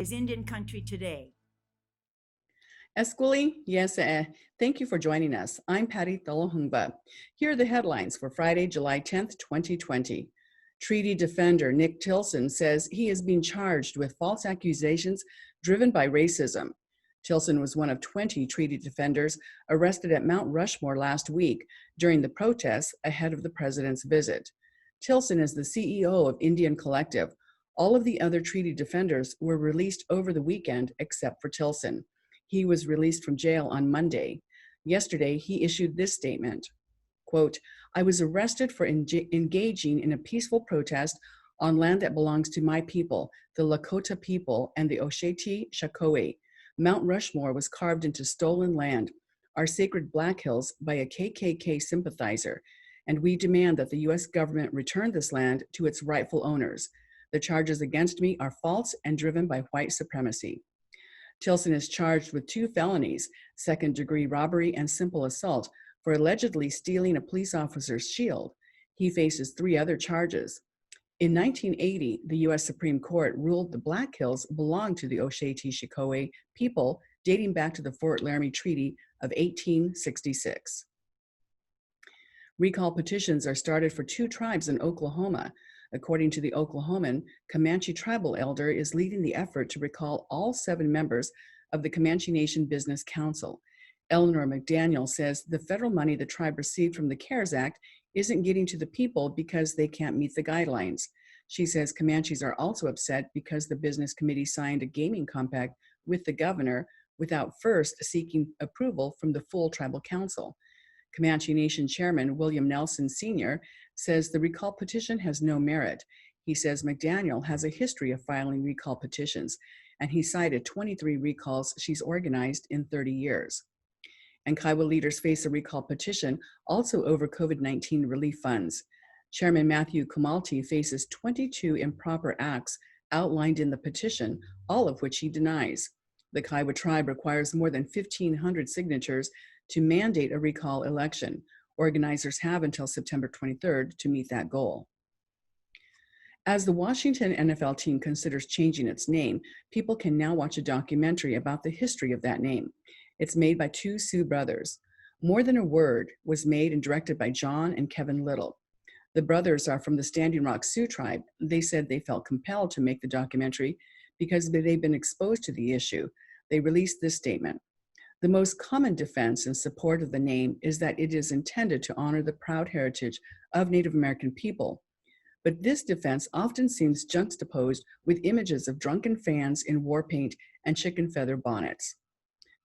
is Indian country today. Esquili, yes, thank you for joining us. I'm Patty Thalohungba. Here are the headlines for Friday, July 10th, 2020. Treaty defender Nick Tilson says he is being charged with false accusations driven by racism. Tilson was one of 20 treaty defenders arrested at Mount Rushmore last week during the protests ahead of the president's visit. Tilson is the CEO of Indian Collective. All of the other treaty defenders were released over the weekend except for Tilson. He was released from jail on Monday. Yesterday, he issued this statement, quote, "I was arrested for engaging in a peaceful protest on land that belongs to my people, the Lakota people and the Osheti-Shakowee. Mount Rushmore was carved into stolen land, our sacred Black Hills, by a KKK sympathizer, and we demand that the U.S. government return this land to its rightful owners. The charges against me are false and driven by white supremacy." Tilson is charged with 2 felonies, second-degree robbery and simple assault, for allegedly stealing a police officer's shield. He faces 3 other charges. In 1980, the U.S. Supreme Court ruled the Black Hills belonged to the Osheti-Shakowee people dating back to the Fort Laramie Treaty of 1866. Recall petitions are started for 2 tribes in Oklahoma. According to the Oklahoman, Comanche tribal elder is leading the effort to recall all 7 members of the Comanche Nation Business Council. Eleanor McDaniel says the federal money the tribe received from the CARES Act isn't getting to the people because they can't meet the guidelines. She says Comanches are also upset because the business committee signed a gaming compact with the governor without first seeking approval from the full tribal council. Comanche Nation Chairman William Nelson Sr. says the recall petition has no merit. He says McDaniel has a history of filing recall petitions, and he cited 23 recalls she's organized in 30 years. And Kiowa leaders face a recall petition also over COVID-19 relief funds. Chairman Matthew Kumalti faces 22 improper acts outlined in the petition, all of which he denies. The Kiowa tribe requires more than 1,500 signatures to mandate a recall election. Organizers have until September 23rd to meet that goal. As the Washington NFL team considers changing its name, people can now watch a documentary about the history of that name. It's made by 2 Sioux brothers. More Than a Word was made and directed by John and Kevin Little. The brothers are from the Standing Rock Sioux tribe. They said they felt compelled to make the documentary because they've been exposed to the issue. They released this statement. The most common defense in support of the name is that it is intended to honor the proud heritage of Native American people. But this defense often seems juxtaposed with images of drunken fans in war paint and chicken feather bonnets.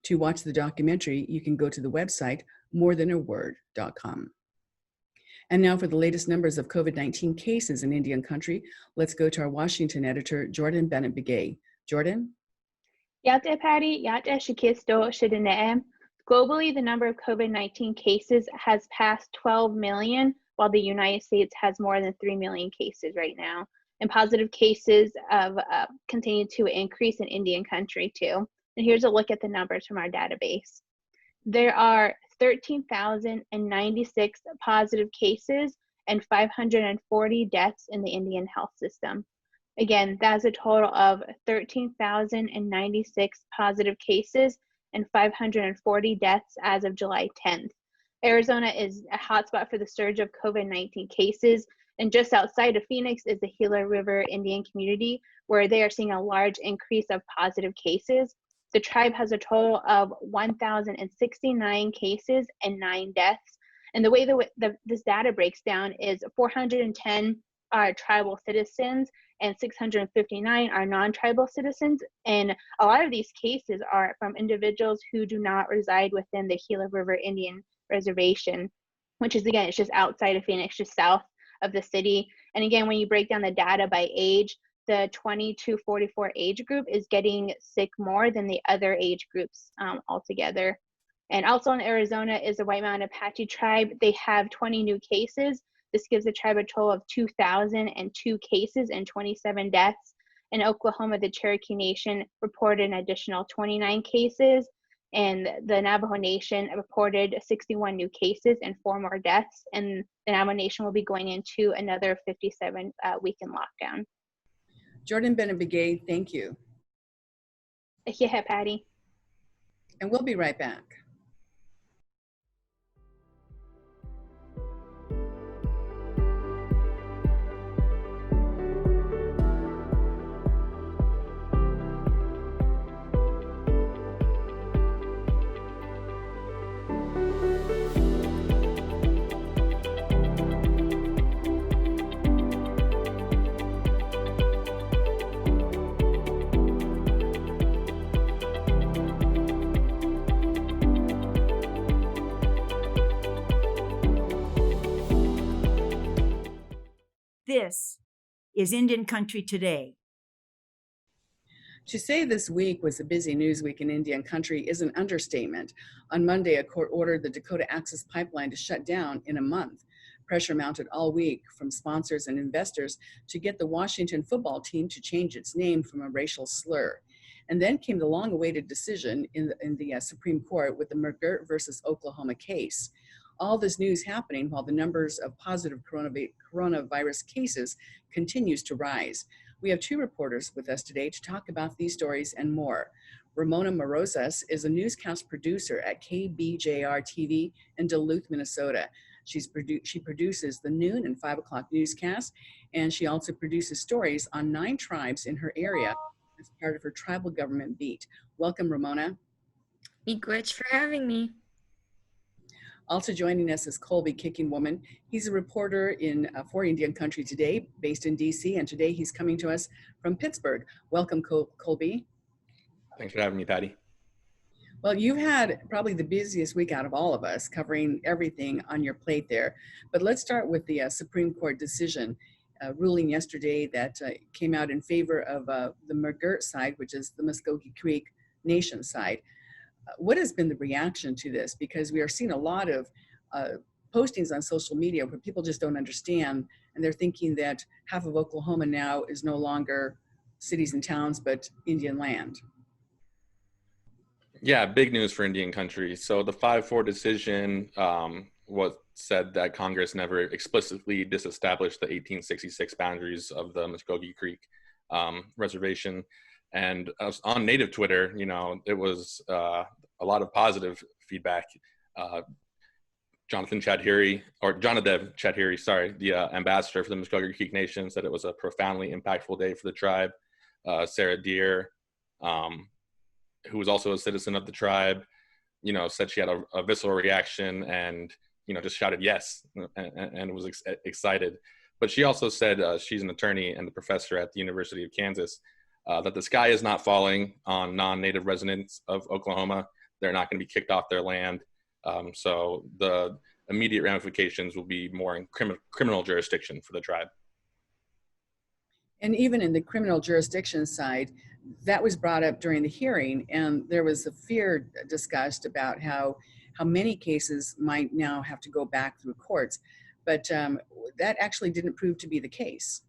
To watch the documentary, you can go to the website morethanaword.com. And now for the latest numbers of COVID-19 cases in Indian country, let's go to our Washington editor, Jordan Bennett-Begay. Jordan? Yate Patty, Yate Shikisto Shidine. Globally, the number of COVID-19 cases has passed 12 million, while the United States has more than 3 million cases right now. And positive cases have continued to increase in Indian country too. And here's a look at the numbers from our database. There are 13,096 positive cases and 540 deaths in the Indian health system. Again, that's a total of 13,096 positive cases and 540 deaths as of July 10th. Arizona is a hotspot for the surge of COVID-19 cases, and just outside of Phoenix is the Gila River Indian community, where they are seeing a large increase of positive cases. The tribe has a total of 1,069 cases and 9 deaths. And the way this data breaks down is 410 are tribal citizens and 659 are non-tribal citizens. And a lot of these cases are from individuals who do not reside within the Gila River Indian Reservation, which is, again, it's just outside of Phoenix, just south of the city. And again, when you break down the data by age, the 20 to 44 age group is getting sick more than the other age groups altogether. And also in Arizona is the White Mountain Apache tribe. They have 20 new cases. This gives the tribe a total of 2,002 cases and 27 deaths. In Oklahoma, the Cherokee Nation reported an additional 29 cases, and the Navajo Nation reported 61 new cases and 4 more deaths. And the Navajo Nation will be going into another 57 weekend lockdown. Jordan Bennett-Begay, thank you. Yeah, Patty. And we'll be right back. This is Indian Country Today. To say this week was a busy news week in Indian country is an understatement. On Monday, a court ordered the Dakota Access Pipeline to shut down in a month. Pressure mounted all week from sponsors and investors to get the Washington football team to change its name from a racial slur. And then came the long-awaited decision in the Supreme Court with the McGirt versus Oklahoma case. All this news happening while the numbers of positive coronavirus cases continues to rise. We have two reporters with us today to talk about these stories and more. Ramona Morozas is a newscast producer at KBJR TV in Duluth, Minnesota. She produces the noon and 5 o'clock newscast, and she also produces stories on 9 tribes in her area as part of her tribal government beat. Welcome, Ramona. Miigwech for having me. Also joining us is Colby Kicking Woman. He's a reporter for Indian Country Today, based in DC, and today he's coming to us from Pittsburgh. Welcome, Colby. Thanks for having me, Patty. Well, you've had probably the busiest week out of all of us, covering everything on your plate there. But let's start with the Supreme Court decision ruling yesterday that came out in favor of the McGirt side, which is the Muskogee Creek Nation side. What has been the reaction to this? Because we are seeing a lot of postings on social media where people just don't understand, and they're thinking that half of Oklahoma now is no longer cities and towns, but Indian land. Yeah, big news for Indian country. So the 5-4 decision was said that Congress never explicitly disestablished the 1866 boundaries of the Muskogee Creek reservation. And on Native Twitter, it was a lot of positive feedback. Jonathan Chadhiri, the ambassador for the Muskogee Creek Nation, said it was a profoundly impactful day for the tribe. Sarah Deer, who was also a citizen of the tribe, said she had a visceral reaction and, just shouted yes and was excited. But she also said she's an attorney and a professor at the University of Kansas, that the sky is not falling on non-native residents of Oklahoma. They're not going to be kicked off their land. So the immediate ramifications will be more in criminal jurisdiction for the tribe. And even in the criminal jurisdiction side, that was brought up during the hearing, and there was a fear discussed about how many cases might now have to go back through courts. But that actually didn't prove to be the case.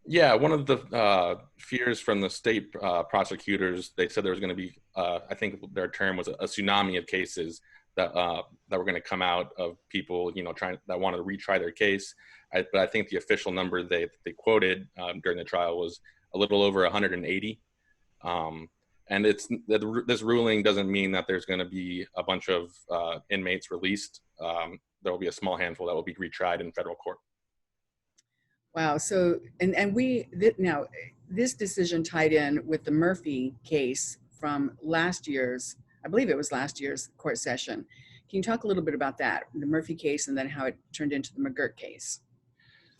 Yeah, one of the fears from the state prosecutors, they said there was going to be, I think their term was a tsunami of cases that were going to come out of people, that wanted to retry their case. But I think the official number they quoted during the trial was a little over 180. And this ruling doesn't mean that there's going to be a bunch of inmates released. There will be a small handful that will be retried in federal court. Wow. So, now this decision tied in with the Murphy case from last year's, I believe it was last year's court session. Can you talk a little bit about that, the Murphy case, and then how it turned into the McGirt case?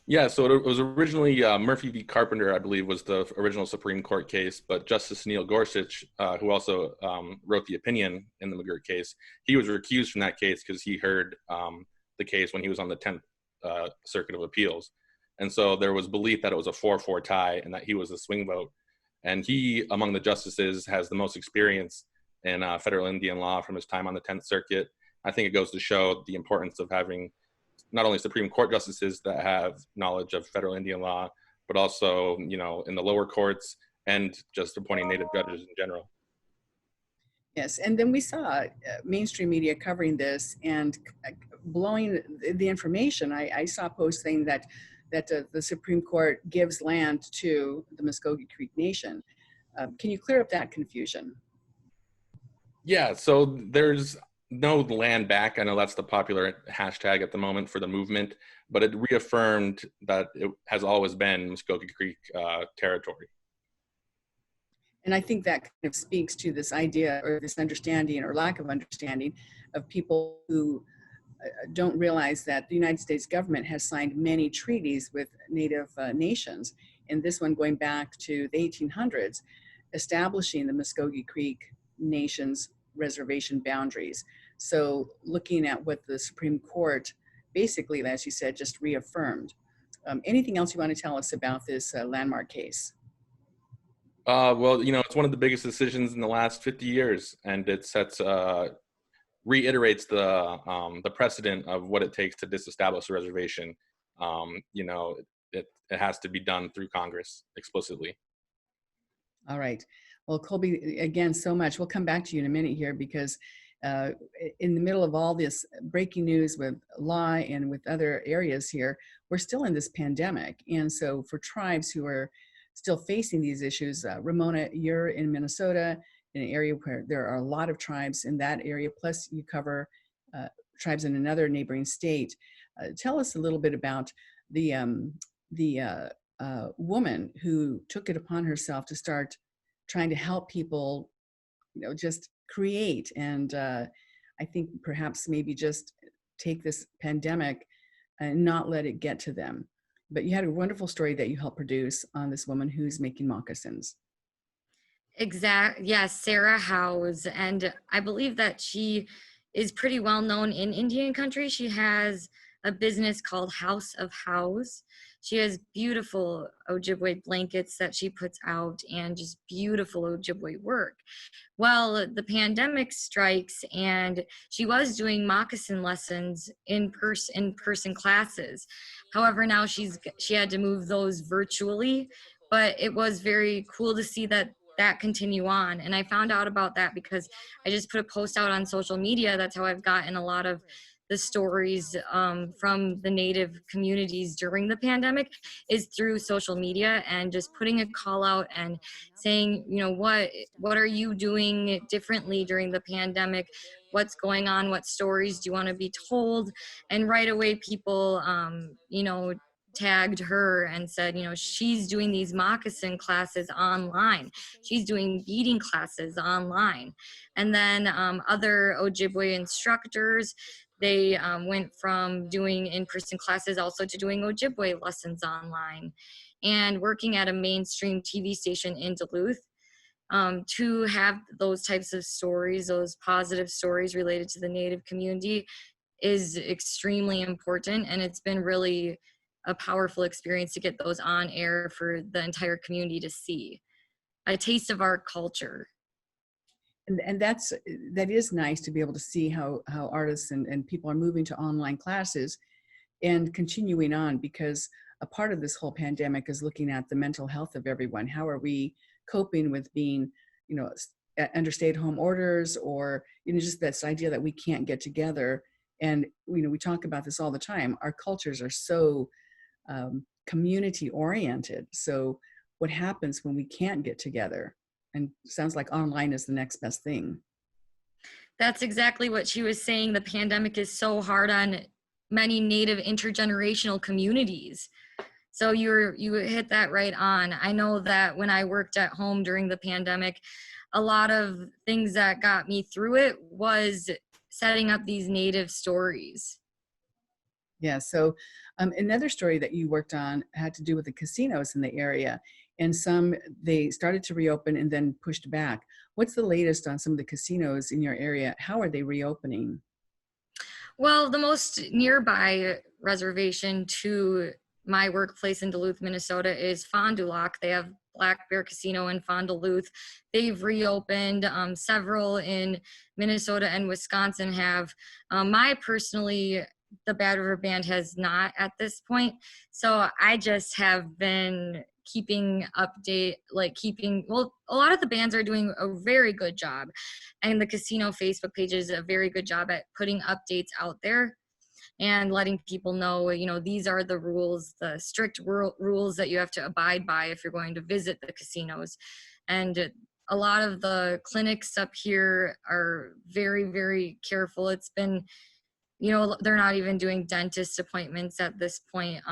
Yeah, so it was originally Murphy v. Carpenter, I believe, was the original Supreme Court case, but Justice Neil Gorsuch, who also wrote the opinion in the McGirt case, he was recused from that case because he heard the case when he was on the 10th Circuit of Appeals. And so there was belief that it was a 4-4 tie and that he was a swing vote. And he, among the justices, has the most experience in federal Indian law from his time on the 10th Circuit. I think it goes to show the importance of having not only Supreme Court justices that have knowledge of federal Indian law, but also, in the lower courts and just appointing Native judges in general. Yes, and then we saw mainstream media covering this and blowing the information. I saw posts saying that the Supreme Court gives land to the Muskogee Creek Nation. Can you clear up that confusion? Yeah, so there's no land back. I know that's the popular hashtag at the moment for the movement, but it reaffirmed that it has always been Muskogee Creek territory. And I think that kind of speaks to this idea or this understanding or lack of understanding of people who don't realize that the United States government has signed many treaties with Native nations, and this one going back to the 1800s, establishing the Muskogee Creek Nation's reservation boundaries. So looking at what the Supreme Court basically, as you said, just reaffirmed. Anything else you want to tell us about this landmark case? Well, it's one of the biggest decisions in the last 50 years, and it reiterates the precedent of what it takes to disestablish a reservation. It has to be done through Congress explicitly. All right. Well, Colby, again, so much. We'll come back to you in a minute here because in the middle of all this breaking news with law and with other areas here, we're still in this pandemic. And so for tribes who are still facing these issues, Ramona, you're in Minnesota, in an area where there are a lot of tribes in that area, plus you cover tribes in another neighboring state. Tell us a little bit about the woman who took it upon herself to start trying to help people, just create and I think perhaps maybe just take this pandemic and not let it get to them. But you had a wonderful story that you helped produce on this woman who's making moccasins. Yes, Sarah House. And I believe that she is pretty well known in Indian country. She has a business called House of Houzz. She has beautiful Ojibwe blankets that she puts out and just beautiful Ojibwe work. Well, the pandemic strikes and she was doing moccasin lessons in person classes. However, now she had to move those virtually, but it was very cool to see that continue on. And I found out about that because I just put a post out on social media. That's how I've gotten a lot of the stories from the Native communities during the pandemic is through social media and just putting a call out and saying, what are you doing differently during the pandemic? What's going on? What stories do you want to be told? And right away people, tagged her and said, she's doing these moccasin classes online. She's doing beading classes online. And then other Ojibwe instructors, they went from doing in-person classes also to doing Ojibwe lessons online and working at a mainstream TV station in Duluth. To have those types of stories, those positive stories related to the Native community is extremely important. And it's been really a powerful experience to get those on air for the entire community to see. A taste of our culture. And that is nice to be able to see how artists and people are moving to online classes and continuing on, because a part of this whole pandemic is looking at the mental health of everyone. How are we coping with being, under stay-at-home orders, or just this idea that we can't get together. And we talk about this all the time. Our cultures are so community oriented. So what happens when we can't get together? And sounds like online is the next best thing. That's exactly what she was saying. The pandemic is so hard on many Native intergenerational communities. So you hit that right on. I know that when I worked at home during the pandemic, a lot of things that got me through it was setting up these Native stories. Yeah, so another story that you worked on had to do with the casinos in the area, and they started to reopen and then pushed back. What's the latest on some of the casinos in your area? How are they reopening? Well, the most nearby reservation to my workplace in Duluth, Minnesota is Fond du Lac. They have Black Bear Casino in Fond du Lac. They've reopened. Several in Minnesota and Wisconsin have. The Bad River Band has not at this point. So I just have been keeping a lot of the bands are doing a very good job. And the casino Facebook page is a very good job at putting updates out there and letting people know, these are the rules, the strict rules that you have to abide by if you're going to visit the casinos. And a lot of the clinics up here are very, very careful. It's been, they're not even doing dentist appointments at this point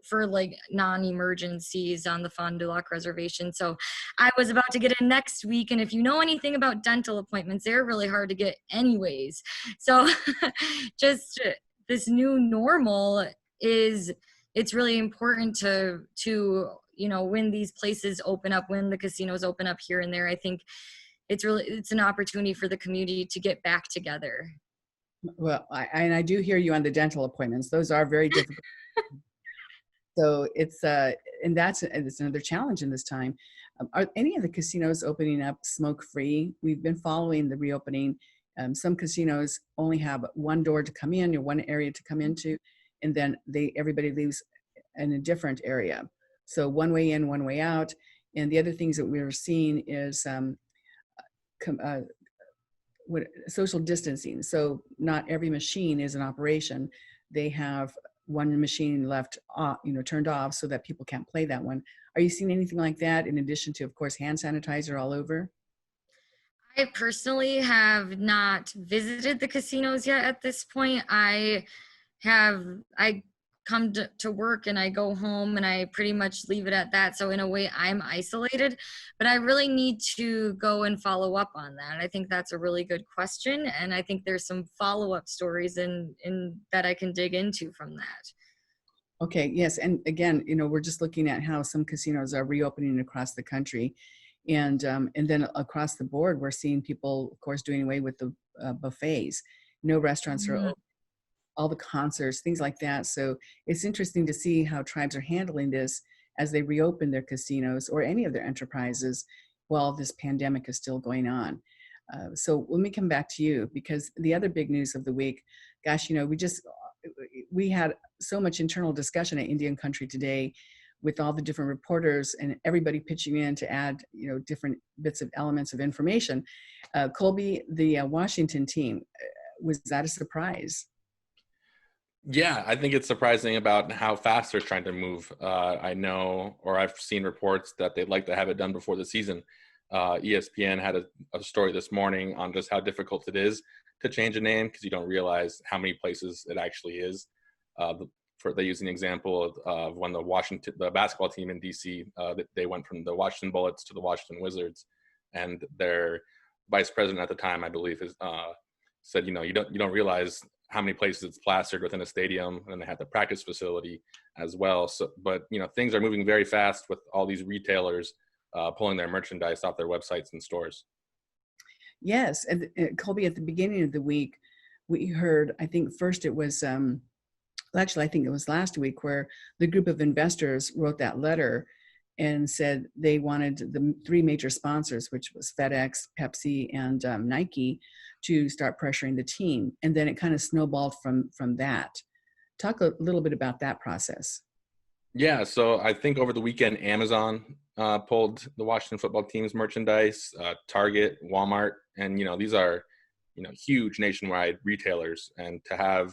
for like non-emergencies on the Fond du Lac reservation. So I was about to get in next week, and if you know anything about dental appointments, they're really hard to get anyways. So just this new normal it's really important to when these places open up, when the casinos open up here and there. I think it's an opportunity for the community to get back together. Well, I do hear you on the dental appointments. Those are very difficult. So it's it's another challenge in this time. Are any of the casinos opening up smoke-free? We've been following the reopening. Some casinos only have one door to come in or one area to come into, and then everybody leaves in a different area. So one way in, one way out. And the other things that we're seeing is social distancing. So not every machine is in operation. They have one machine left off, turned off so that people can't play that one. Are you seeing anything like that in addition to, of course, hand sanitizer all over? I personally have not visited the casinos yet at this point. I come to work and I go home and I pretty much leave it at that. So in a way I'm isolated, but I really need to go and follow up on that. I think that's a really good question. And I think there's some follow-up stories in that I can dig into from that. Okay, yes. And again, we're just looking at how some casinos are reopening across the country. And then across the board, we're seeing people, of course, doing away with the buffets. No restaurants are open. All the concerts, things like that. So it's interesting to see how tribes are handling this as they reopen their casinos or any of their enterprises while this pandemic is still going on. So let me come back to you, because the other big news of the week, gosh, we had so much internal discussion at Indian Country today with all the different reporters and everybody pitching in to add, different bits of elements of information. Colby, the Washington team, was that a surprise? Yeah, I think it's surprising about how fast they're trying to move. I know, or I've seen reports that they'd like to have it done before the season. ESPN had a story this morning on just how difficult it is to change a name, because you don't realize how many places it actually is. They use an example of when the basketball team in DC, they went from the Washington Bullets to the Washington Wizards, and their vice president at the time, I believe, said, you don't realize how many places it's plastered within a stadium, and they had the practice facility as well. So, but things are moving very fast with all these retailers pulling their merchandise off their websites and stores. Yes, and Colby, at the beginning of the week, we heard, I think first it was, actually I think it was last week, where the group of investors wrote that letter and said they wanted the three major sponsors, which was FedEx, Pepsi, and Nike, to start pressuring the team. And then it kind of snowballed from that. Talk a little bit about that process. Yeah, so I think over the weekend, Amazon pulled the Washington football team's merchandise, Target, Walmart, and these are huge nationwide retailers, and to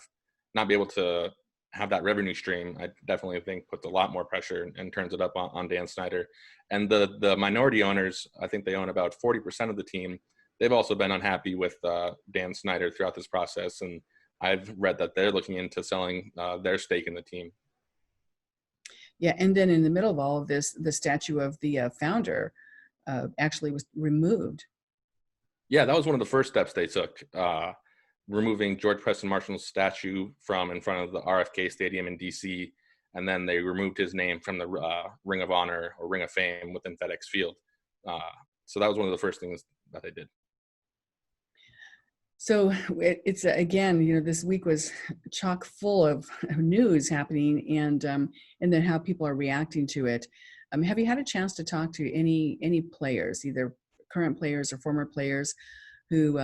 not be able to have that revenue stream, I definitely think puts a lot more pressure and turns it up on Dan Snyder. And the minority owners, I think they own about 40% of the team. They've also been unhappy with Dan Snyder throughout this process, and I've read that they're looking into selling their stake in the team. Yeah, and then in the middle of all of this, the statue of the founder actually was removed. Yeah, that was one of the first steps they took, removing George Preston Marshall's statue from in front of the RFK Stadium in DC, and then they removed his name from the Ring of Honor or Ring of Fame within FedEx Field. So that was one of the first things that they did. So it's again, this week was chock full of news happening, and then how people are reacting to it. Have you had a chance to talk to any players, either current players or former players, who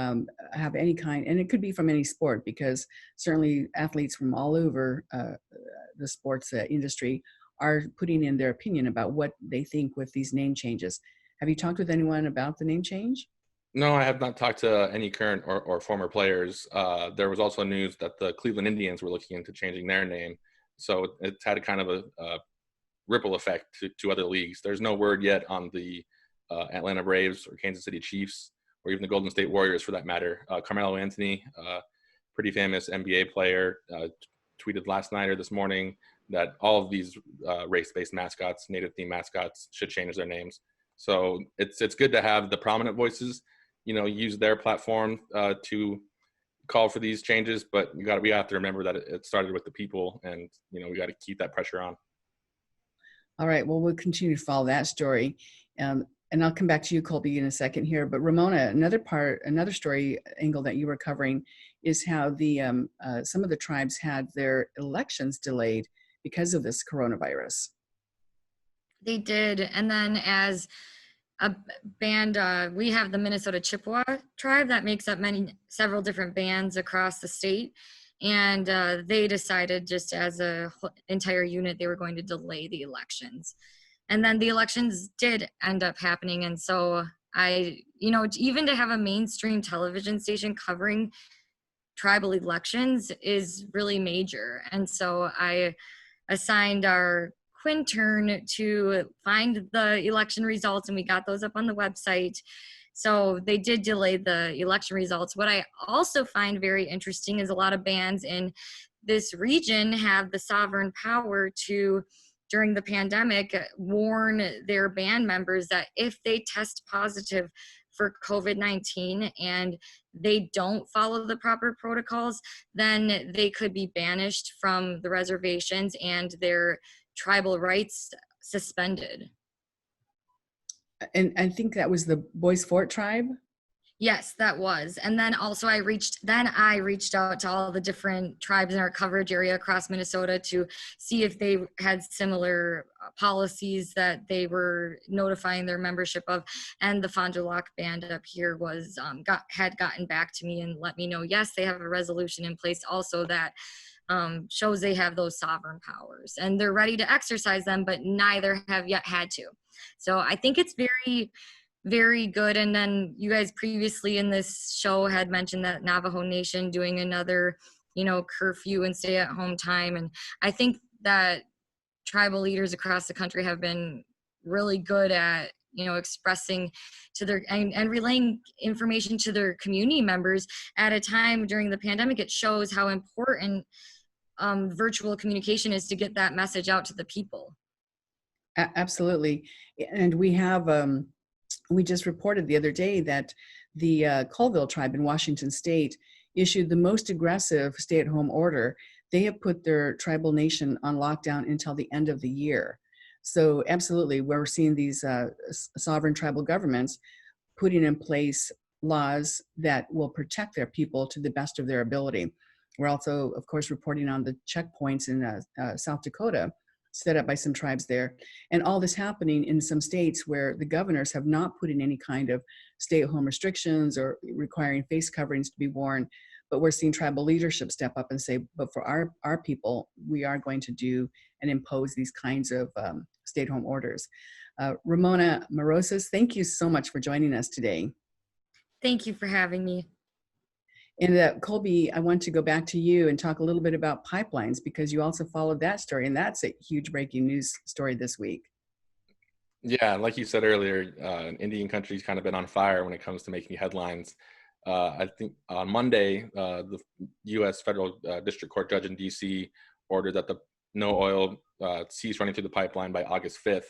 have any kind, and it could be from any sport, because certainly athletes from all over the sports industry are putting in their opinion about what they think with these name changes. Have you talked with anyone about the name change? No, I have not talked to any current or former players. There was also news that the Cleveland Indians were looking into changing their name. So it's had a kind of a ripple effect to other leagues. There's no word yet on the Atlanta Braves or Kansas City Chiefs, or even the Golden State Warriors for that matter. Carmelo Anthony, pretty famous NBA player, tweeted last night or this morning that all of these race-based mascots, native-themed mascots, should change their names. So it's good to have the prominent voices, use their platform to call for these changes. But we have to remember that it started with the people, and we got to keep that pressure on. All right. Well, we'll continue to follow that story. And I'll come back to you, Colby, in a second here. But Ramona, another story angle that you were covering is how the some of the tribes had their elections delayed because of this coronavirus. They did. And then as a band, we have the Minnesota Chippewa tribe that makes up several different bands across the state. And they decided, just as a entire unit, they were going to delay the elections. And then the elections did end up happening. And so even to have a mainstream television station covering tribal elections is really major. And so I assigned our Quintern to find the election results, and we got those up on the website. So they did delay the election results. What I also find very interesting is a lot of bands in this region have the sovereign power to, during the pandemic, warn their band members that if they test positive for COVID-19 and they don't follow the proper protocols, then they could be banished from the reservations and their tribal rights suspended. And I think that was the Bois Forte tribe. Yes, that was. And then also I reached out to all the different tribes in our coverage area across Minnesota to see if they had similar policies that they were notifying their membership of. And the Fond du Lac band up here was had gotten back to me and let me know, yes, they have a resolution in place also that shows they have those sovereign powers and they're ready to exercise them, but neither have yet had to. So I think it's very, very good. And then you guys previously in this show had mentioned that Navajo Nation doing another, curfew and stay at home time. And I think that tribal leaders across the country have been really good at, expressing to their and relaying information to their community members at a time during the pandemic. It shows how important virtual communication is to get that message out to the people. Absolutely. And we have, we just reported the other day that the Colville tribe in Washington state issued the most aggressive stay-at-home order. They have put their tribal nation on lockdown until the end of the year. So absolutely, we're seeing these sovereign tribal governments putting in place laws that will protect their people to the best of their ability. We're also, of course, reporting on the checkpoints in South Dakota set up by some tribes there. And all this happening in some states where the governors have not put in any kind of stay-at-home restrictions or requiring face coverings to be worn. But we're seeing tribal leadership step up and say, but for our people, we are going to do and impose these kinds of stay-at-home orders. Ramona Morosas, thank you so much for joining us today. Thank you for having me. And Colby, I want to go back to you and talk a little bit about pipelines, because you also followed that story, and that's a huge breaking news story this week. Yeah, like you said earlier, Indian country's kind of been on fire when it comes to making headlines. I think on Monday, the U.S. federal district court judge in D.C. ordered that the no oil cease running through the pipeline by August 5th.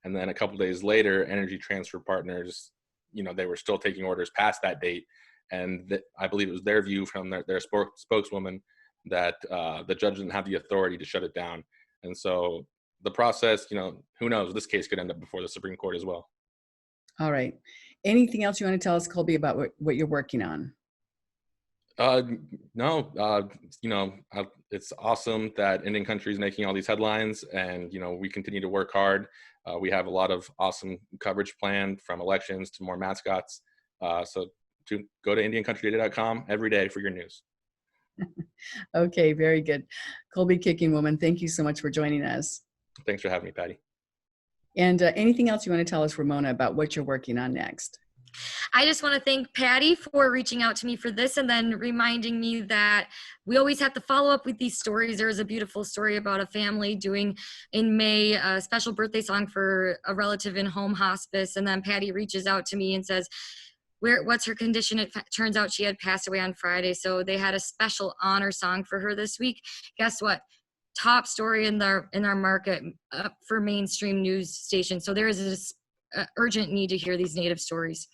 And then a couple days later, Energy Transfer Partners, they were still taking orders past that date. And I believe it was their view from their spokeswoman that the judge didn't have the authority to shut it down. And so the process, who knows, this case could end up before the Supreme Court as well. All right. Anything else you want to tell us, Colby, about what you're working on? No, it's awesome that Indian country is making all these headlines, and, we continue to work hard. We have a lot of awesome coverage planned, from elections to more mascots. So to go to IndianCountryData.com every day for your news. Okay, very good. Colby Kicking Woman, thank you so much for joining us. Thanks for having me, Patty. And anything else you want to tell us, Ramona, about what you're working on next? I just want to thank Patty for reaching out to me for this and then reminding me that we always have to follow up with these stories. There was a beautiful story about a family doing in May a special birthday song for a relative in home hospice. And then Patty reaches out to me and says, what's her condition? It turns out she had passed away on Friday. So they had a special honor song for her this week. Guess what? Top story in our market for mainstream news stations. So there is this urgent need to hear these Native stories.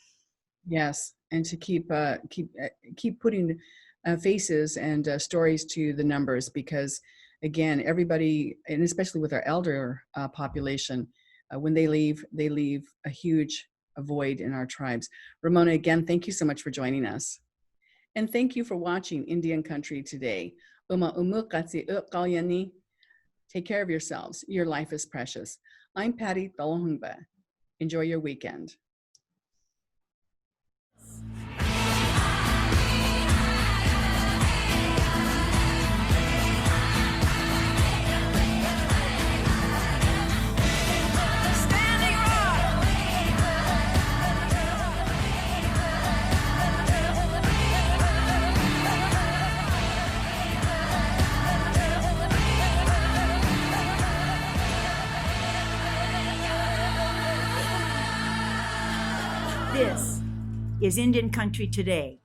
Yes, and to keep putting faces and stories to the numbers, because again, everybody, and especially with our elder population, when they leave a huge void in our tribes. Ramona, again, thank you so much for joining us. And thank you for watching Indian Country Today. Take care of yourselves. Your life is precious. I'm Patty Thalohungba. Enjoy your weekend. This is Indian Country Today.